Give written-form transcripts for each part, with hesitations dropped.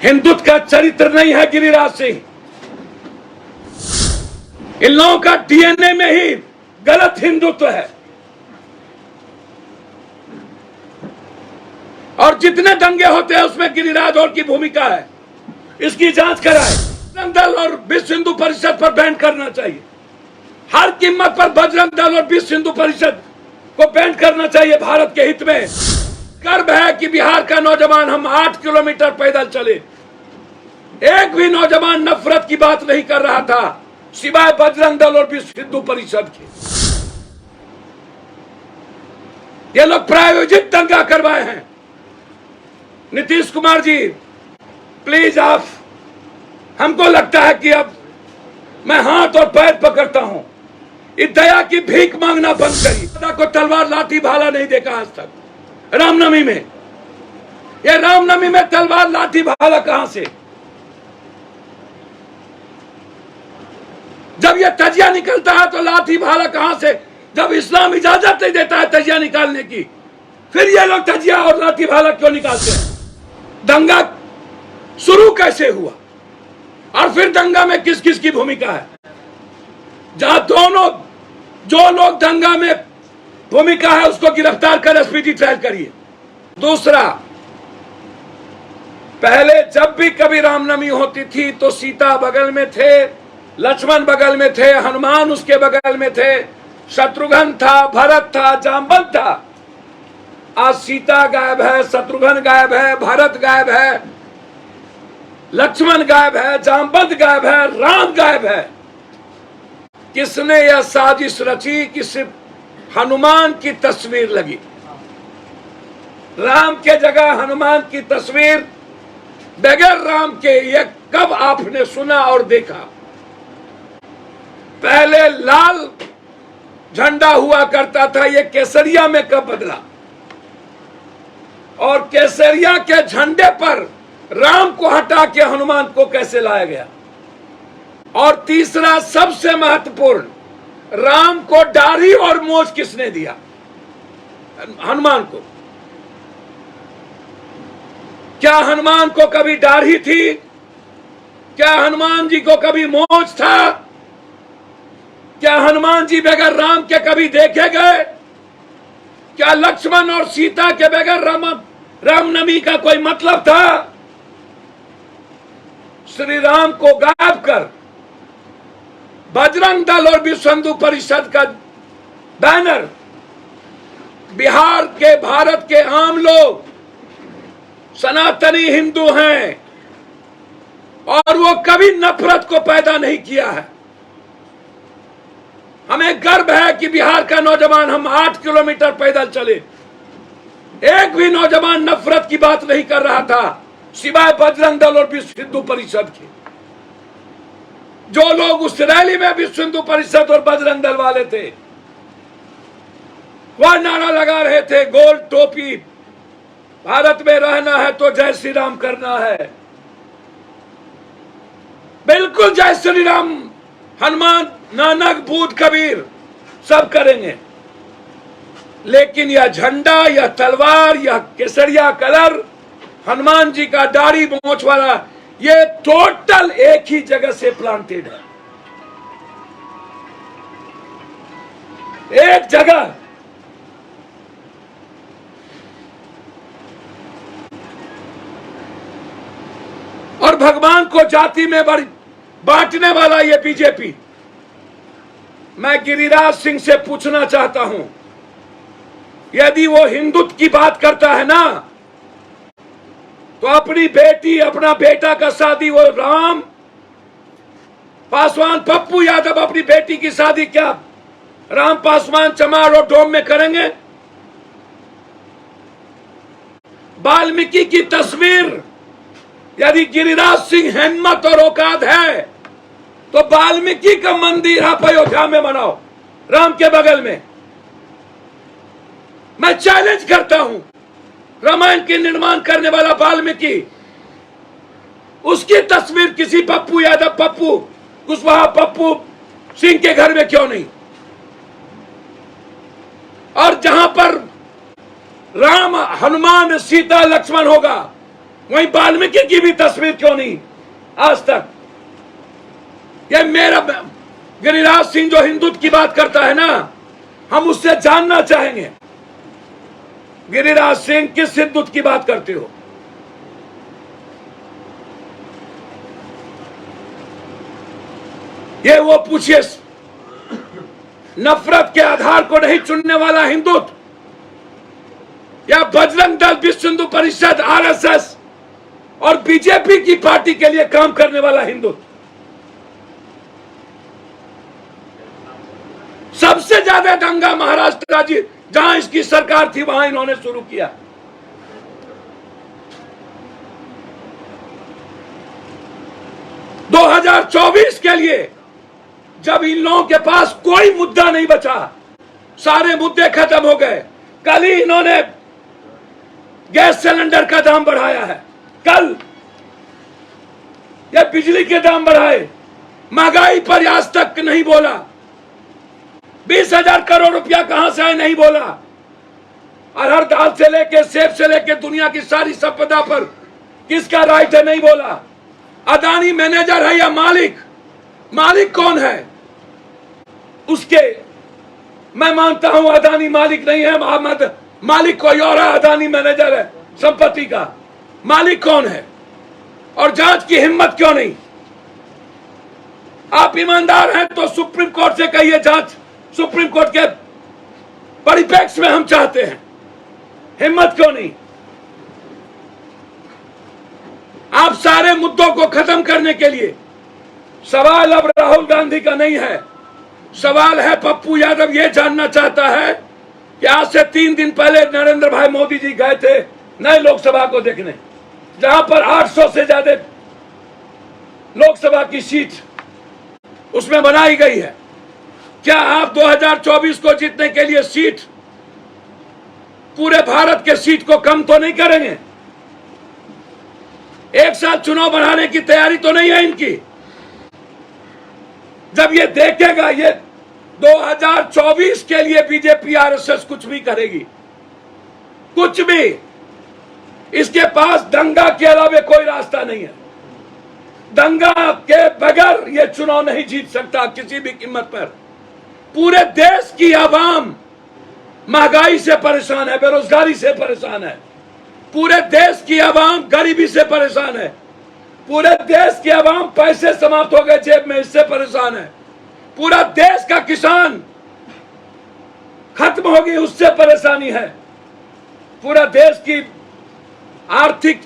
हिंदुत्व का चरित्र नहीं है गिरिराज सिंह। इन लोगों का डीएनए में ही गलत हिंदुत्व है। और जितने दंगे होते हैं उसमें गिरिराज और की भूमिका है। इसकी जांच कराए। बजरंग दल और विश्व हिंदू परिषद पर बैन करना चाहिए। हर कीमत पर बजरंग दल और विश्व हिंदू परिषद को बैन करना चाहिए भारत के हित में। गर्व है कि बिहार का नौजवान हम 8 किलोमीटर पैदल चले। एक भी नौजवान नफरत की बात नहीं कर रहा था सिवाय बजरंग दल और विश्व हिंदू परिषद के। ये लोग प्रायोजित दंगा करवाए हैं। नीतीश कुमार जी प्लीज आप, हमको लगता है कि अब मैं हाथ और पैर पकड़ता हूं, इस दया की भीख मांगना बंद करिए। दादा को तलवार लाठी भाला नहीं देखा आज तक। रामनवमी में, ये रामनवमी में तलवार लाठी भाला कहां से? जब ये तजिया निकलता है तो लाठी भाला कहां से? जब इस्लाम इजाजत नहीं देता है तजिया निकालने की, फिर ये लोग तजिया और लाठी भाला क्यों निकालते हैं? दंगा शुरू कैसे हुआ और फिर दंगा में किस किस की भूमिका है? जहां दोनों, जो लोग दंगा में भूमिका है उसको गिरफ्तार कर स्पीडी ट्रायल करिए। दूसरा, पहले जब भी कभी रामनवमी होती थी तो सीता बगल में थे, लक्ष्मण बगल में थे, हनुमान उसके बगल में थे, शत्रुघ्न था, भरत था, जामवंत था। आज सीता गायब है, शत्रुघ्न गायब है, भरत गायब है, लक्ष्मण गायब है, जामवंत गायब है, राम गायब है। किसने यह साजिश रची कि सिर्फ हनुमान की तस्वीर लगी? राम के जगह हनुमान की तस्वीर बगैर राम के, यह कब आपने सुना और देखा? पहले लाल झंडा हुआ करता था, यह केसरिया में कब बदला? और केसरिया के झंडे पर राम को हटा के हनुमान को कैसे लाया गया? और तीसरा सबसे महत्वपूर्ण, राम को दाढ़ी और मूंछ किसने दिया? हनुमान को। क्या हनुमान को कभी दाढ़ी थी? क्या हनुमान जी को कभी मूंछ था? क्या हनुमान जी बगैर राम के कभी देखे गए? क्या लक्ष्मण और सीता के बगैर रामनवमी का कोई मतलब था? श्री राम को गायब कर बजरंग दल और विश्व हिंदू परिषद का बैनर बिहार के, भारत के आम लोग सनातनी हिंदू हैं और वो कभी नफरत को पैदा नहीं किया है। हमें गर्व है कि बिहार का नौजवान हम 8 किलोमीटर पैदल चले। एक भी नौजवान नफरत की बात नहीं कर रहा था सिवाय बजरंग दल और विश्व हिंदू परिषद के। जो लोग उस रैली में विश्व हिंदू परिषद और बजरंग दल वाले थे, वह नारा लगा रहे थे, गोल टोपी, भारत में रहना है तो जय श्री राम करना है। बिल्कुल जय श्री राम हनुमान, नानक, बुद्ध, कबीर सब करेंगे, लेकिन यह झंडा, यह तलवार, यह केसरिया कलर, हनुमान जी का दाढ़ी मूंछ वाला, ये टोटल एक ही जगह से प्लांटेड है, एक जगह। और भगवान को जाति में बांटने वाला ये बीजेपी। मैं गिरिराज सिंह से पूछना चाहता हूं, यदि वो हिंदुत्व की बात करता है ना, तो अपनी बेटी, अपना बेटा का शादी वो राम पासवान, पप्पू यादव अपनी बेटी की शादी क्या राम पासवान चमार और डोम में करेंगे? वाल्मीकि की तस्वीर, यदि गिरिराज सिंह हिम्मत और औकात है तो वाल्मीकि का मंदिर आप अयोध्या में बनाओ, राम के बगल में। मैं चैलेंज करता हूं, रामायण के निर्माण करने वाला वाल्मीकि, उसकी तस्वीर किसी पप्पू यादव, पप्पू कुशवाहा, पप्पू सिंह के घर में क्यों नहीं? और जहां पर राम, हनुमान, सीता, लक्ष्मण होगा, वहीं वाल्मीकि की भी तस्वीर क्यों नहीं आज तक? ये मेरा गिरिराज सिंह जो हिंदुत्व की बात करता है ना, हम उससे जानना चाहेंगे, गिरिराज सिंह किस हिंदुत्व की बात करते हो? ये वो पूछिए, नफरत के आधार को नहीं चुनने वाला हिंदुत्व, या बजरंग दल, विश्व हिंदू परिषद, आरएसएस और बीजेपी की पार्टी के लिए काम करने वाला हिंदुत्व। सबसे ज्यादा दंगा महाराष्ट्र राज्य, जहां इसकी सरकार थी, वहां इन्होंने शुरू किया। दो 2024 के लिए जब इन लोगों के पास कोई मुद्दा नहीं बचा, सारे मुद्दे खत्म हो गए। कल ही इन्होंने गैस सिलेंडर का दाम बढ़ाया है, कल ये बिजली के दाम बढ़ाए, महंगाई पर आज तक नहीं बोला। 20,000 करोड़ रुपया कहां से आए नहीं बोला। और हर दाल से लेके, सेब से लेके, दुनिया की सारी संपदा पर किसका राइट है नहीं बोला। अदानी मैनेजर है या मालिक? मालिक कौन है उसके? मैं मानता हूं अदानी मालिक नहीं है, मालिक कोई और है, अदानी मैनेजर है संपत्ति का। मालिक कौन है? और जांच की हिम्मत क्यों नहीं? आप ईमानदार हैं तो सुप्रीम कोर्ट से कहिए, जांच सुप्रीम कोर्ट के परिप्रेक्ष्य में हम चाहते हैं। हिम्मत क्यों नहीं? आप सारे मुद्दों को खत्म करने के लिए, सवाल अब राहुल गांधी का नहीं है, सवाल है पप्पू यादव ये जानना चाहता है कि आज से 3 दिन पहले नरेंद्र भाई मोदी जी गए थे नए लोकसभा को देखने, जहां पर 800 से ज्यादा लोकसभा की सीट उसमें बनाई गई है। क्या आप 2024 को जीतने के लिए सीट, पूरे भारत के सीट को कम तो नहीं करेंगे? एक साथ चुनाव बढ़ाने की तैयारी तो नहीं है इनकी? जब ये देखेगा, ये 2024 के लिए बीजेपी आरएसएस कुछ भी करेगी, कुछ भी, इसके पास दंगा के अलावा कोई रास्ता नहीं है। दंगा के बगैर ये चुनाव नहीं जीत सकता किसी भी कीमत पर। पूरे देश की आवाम महंगाई से परेशान है, बेरोजगारी से परेशान है, पूरे देश की आवाम गरीबी से परेशान है, पूरे देश की आवाम पैसे समाप्त हो गए जेब में, इससे परेशान है, पूरा देश का किसान खत्म हो गई, उससे परेशानी है, पूरा देश की आर्थिक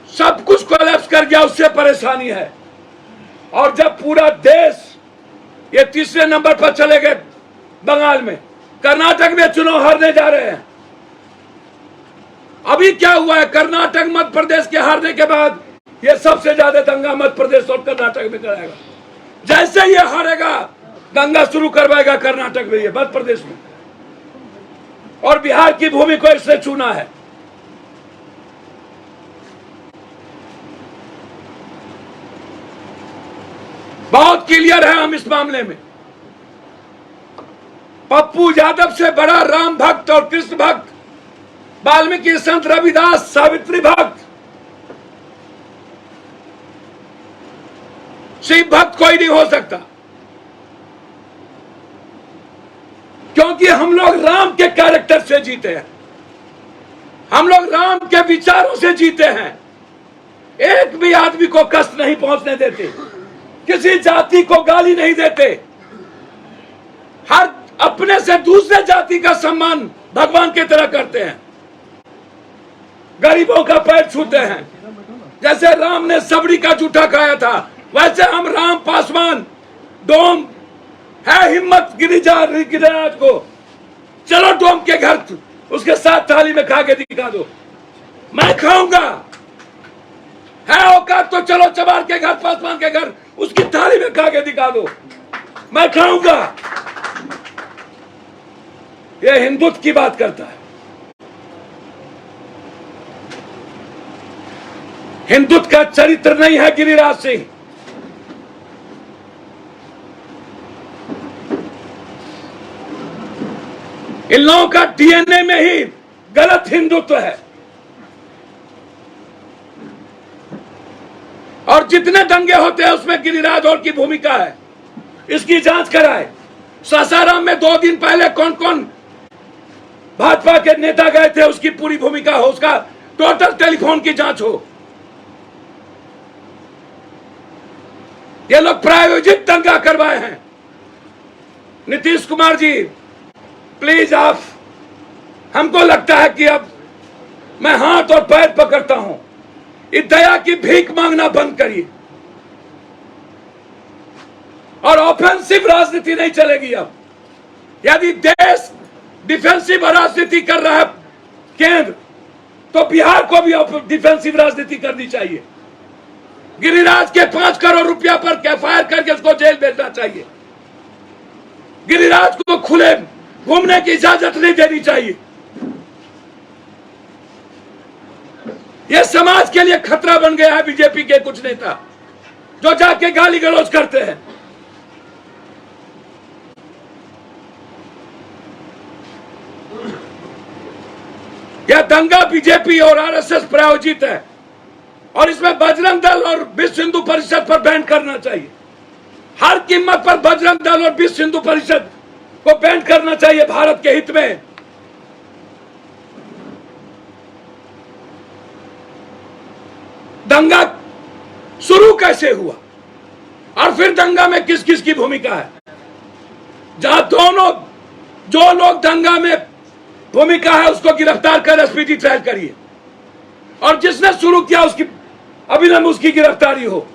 सब कुछ कोलैप्स कर गया, उससे परेशानी है। और जब पूरा देश ये तीसरे नंबर पर चले गए बंगाल में, कर्नाटक में चुनाव हारने जा रहे हैं। अभी क्या हुआ है, कर्नाटक मध्य प्रदेश के हारने के बाद ये सबसे ज्यादा दंगा मध्य प्रदेश और कर्नाटक में कराएगा। जैसे ये हारेगा, दंगा शुरू करवाएगा कर्नाटक में, ये मध्य प्रदेश में, और बिहार की भूमि को इसने चुना है। बहुत क्लियर है हम इस मामले में। पप्पू यादव से बड़ा राम भक्त और कृष्ण भक्त, वाल्मीकि, संत रविदास, सावित्री भक्त, शिव भक्त कोई नहीं हो सकता, क्योंकि हम लोग राम के कैरेक्टर से जीते हैं, हम लोग राम के विचारों से जीते हैं। एक भी आदमी को कष्ट नहीं पहुंचने देते, किसी जाति को गाली नहीं देते, हर अपने से दूसरे जाति का सम्मान भगवान की तरह करते हैं, गरीबों का पैर छूते हैं। जैसे राम ने सबड़ी का जूठा खाया था, वैसे हम राम पासवान डोम है, हिम्मत गिरिराज को चलो डोम के घर, उसके साथ थाली में खा के दिखा दो, मैं खाऊंगा। है औकात तो चलो चबार के घर, पासवान के घर, उसकी थाली में खा के दिखा दो, मैं खाऊंगा। ये हिंदुत्व की बात करता है। हिंदुत्व का चरित्र नहीं है गिरिराज सिंह। इन लोगों का डीएनए में ही गलत हिंदुत्व है। जितने दंगे होते हैं उसमें गिरिराज और की भूमिका है, इसकी जांच कराए। सासाराम में 2 दिन पहले कौन कौन भाजपा के नेता गए थे, उसकी पूरी भूमिका हो, उसका टोटल टेलीफोन की जांच हो। ये लोग प्रायोजित दंगा करवाए हैं। नीतीश कुमार जी प्लीज, आप, हमको लगता है कि अब मैं हाथ और पैर पकड़ता हूं, इस दया की भीख मांगना बंद करिए और ऑफेंसिव राजनीति नहीं चलेगी। अब यदि देश डिफेंसिव राजनीति कर रहा है केंद्र, तो बिहार को भी डिफेंसिव राजनीति करनी चाहिए। गिरिराज के 5 करोड़ रुपया पर एफआईआर करके उसको जेल भेजना चाहिए। गिरिराज को खुले घूमने की इजाजत नहीं देनी चाहिए। यह समाज के लिए खतरा बन गया है। बीजेपी के कुछ नेता जो जाके गाली गलौज करते हैं, यह दंगा बीजेपी और आरएसएस प्रायोजित है और इसमें बजरंग दल और विश्व हिंदू परिषद पर बैन करना चाहिए। हर कीमत पर बजरंग दल और विश्व हिंदू परिषद को बैन करना चाहिए भारत के हित में। दंगा शुरू कैसे हुआ और फिर दंगा में किस किस की भूमिका है? जहां दोनों, जो लोग दंगा में भूमिका है उसको गिरफ्तार कर स्पीडी ट्रायल करिए और जिसने शुरू किया उसकी अभिनव उसकी गिरफ्तारी हो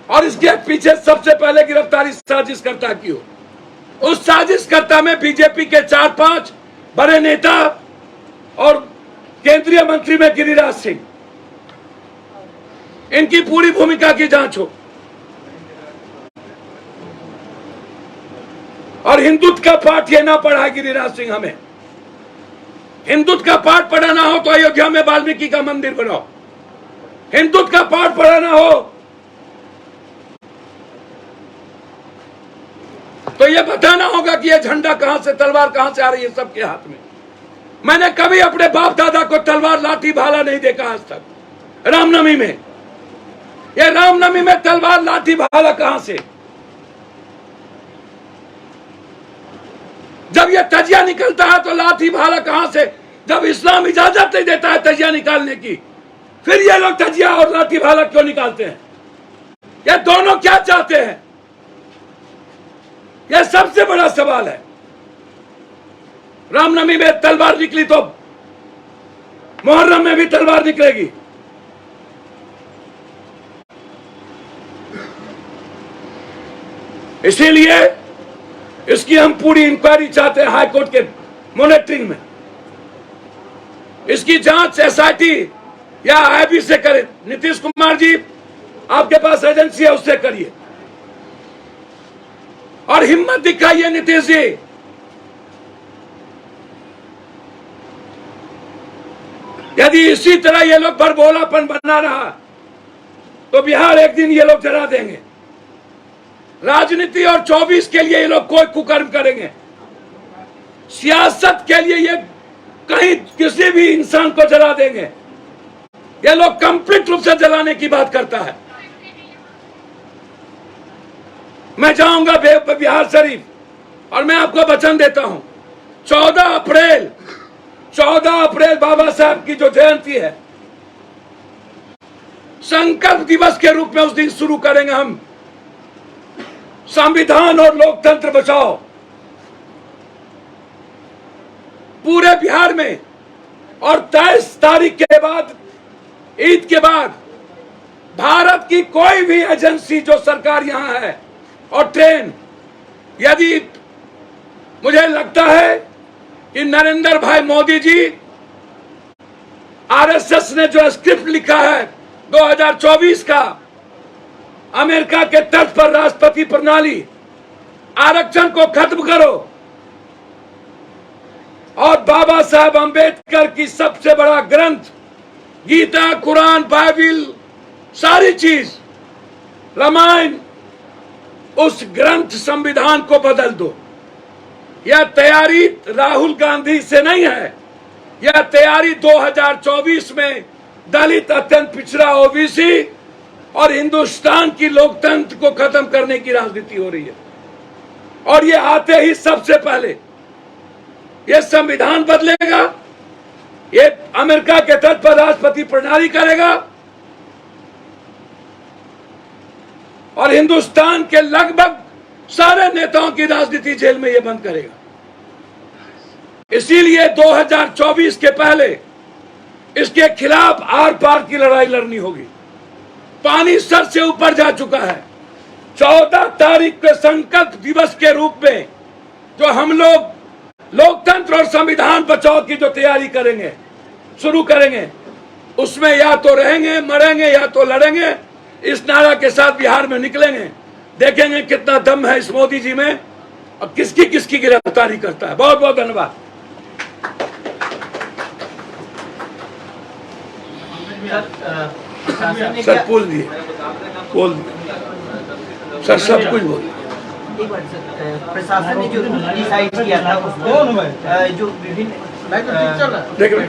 और इसके पीछे सबसे पहले गिरफ्तारी साजिशकर्ता की हो। उस साजिशकर्ता में बीजेपी के 4-5 बड़े नेता और केंद्रीय मंत्री में गिरिराज सिंह, इनकी पूरी भूमिका की जांच हो। और हिंदुत्व का पाठ ये ना पढ़ा गिरिराज सिंह हमें। हिंदुत्व का पाठ पढ़ाना हो तो अयोध्या में वाल्मीकि का मंदिर बनाओ। हिंदुत्व का पाठ पढ़ाना हो तो यह बताना होगा कि यह झंडा कहां से, तलवार कहां से आ रही है सबके हाथ में। मैंने कभी अपने बाप दादा को तलवार लाठी भाला नहीं देखा आज तक। रामनवमी में, यह रामनवमी में तलवार लाठी भाला कहां से? जब यह तजिया निकलता है तो लाठी भाला कहां से? जब इस्लाम इजाजत नहीं देता है तजिया निकालने की, फिर ये लोग तजिया और लाठी भाला क्यों निकालते हैं? ये दोनों क्या चाहते हैं? यह सबसे बड़ा सवाल है। रामनवमी में तलवार निकली तो मुहर्रम में भी तलवार निकलेगी। इसीलिए इसकी हम पूरी इंक्वायरी चाहते हैं हाई कोर्ट के मॉनिटरिंग में। इसकी जांच एसआईटी या आईबी से करें। नीतीश कुमार जी, आपके पास एजेंसी है, उससे करिए और हिम्मत दिखाइए नीतीश जी। यदि इसी तरह ये लोग बड़बोलापन बना रहा तो बिहार एक दिन ये लोग जला देंगे। राजनीति और 24 के लिए ये लोग कोई कुकर्म करेंगे। सियासत के लिए ये कहीं किसी भी इंसान को जला देंगे। ये लोग कंप्लीट रूप से जलाने की बात करता है। मैं जाऊंगा बिहार शरीफ और मैं आपको वचन देता हूं 14 अप्रैल बाबा साहब की जो जयंती है, संकल्प दिवस के रूप में उस दिन शुरू करेंगे हम संविधान और लोकतंत्र बचाओ पूरे बिहार में। और 23 तारीख के बाद, ईद के बाद, भारत की कोई भी एजेंसी जो सरकार यहां है और ट्रेन, यदि मुझे लगता है कि नरेंद्र भाई मोदी जी, आरएसएस ने जो स्क्रिप्ट लिखा है 2024 का, अमेरिका के तर्ज पर राष्ट्रपति प्रणाली, आरक्षण को खत्म करो और बाबा साहब अंबेडकर की सबसे बड़ा ग्रंथ गीता, कुरान, बाइबिल, सारी चीज, रामायण, उस ग्रंथ संविधान को बदल दो। यह तैयारी राहुल गांधी से नहीं है, यह तैयारी 2024 में दलित, अत्यंत पिछड़ा, ओबीसी और हिंदुस्तान की लोकतंत्र को खत्म करने की राजनीति हो रही है। और ये आते ही सबसे पहले ये संविधान बदलेगा, ये अमेरिका के तर्ज पर राष्ट्रपति प्रणाली करेगा और हिंदुस्तान के लगभग सारे नेताओं की राजनीति जेल में ये बंद करेगा। इसीलिए 2024 के पहले इसके खिलाफ आर पार की लड़ाई लड़नी होगी। पानी सर से ऊपर जा चुका है। 14 तारीख के संकल्प दिवस के रूप में जो हम लोग लोकतंत्र और संविधान बचाओ की जो तैयारी करेंगे, शुरू करेंगे, उसमें या तो रहेंगे मरेंगे या तो लड़ेंगे। इस नारा के साथ बिहार में निकलेंगे, देखेंगे कितना दम है इस मोदी जी में और किसकी किसकी गिरफ्तारी करता है। बहुत बहुत धन्यवाद। सर बोल दिए सर, सब कुछ बोल। प्रशासन ने जो डिसाइड किया था उसको जो विभिन्न देख रहे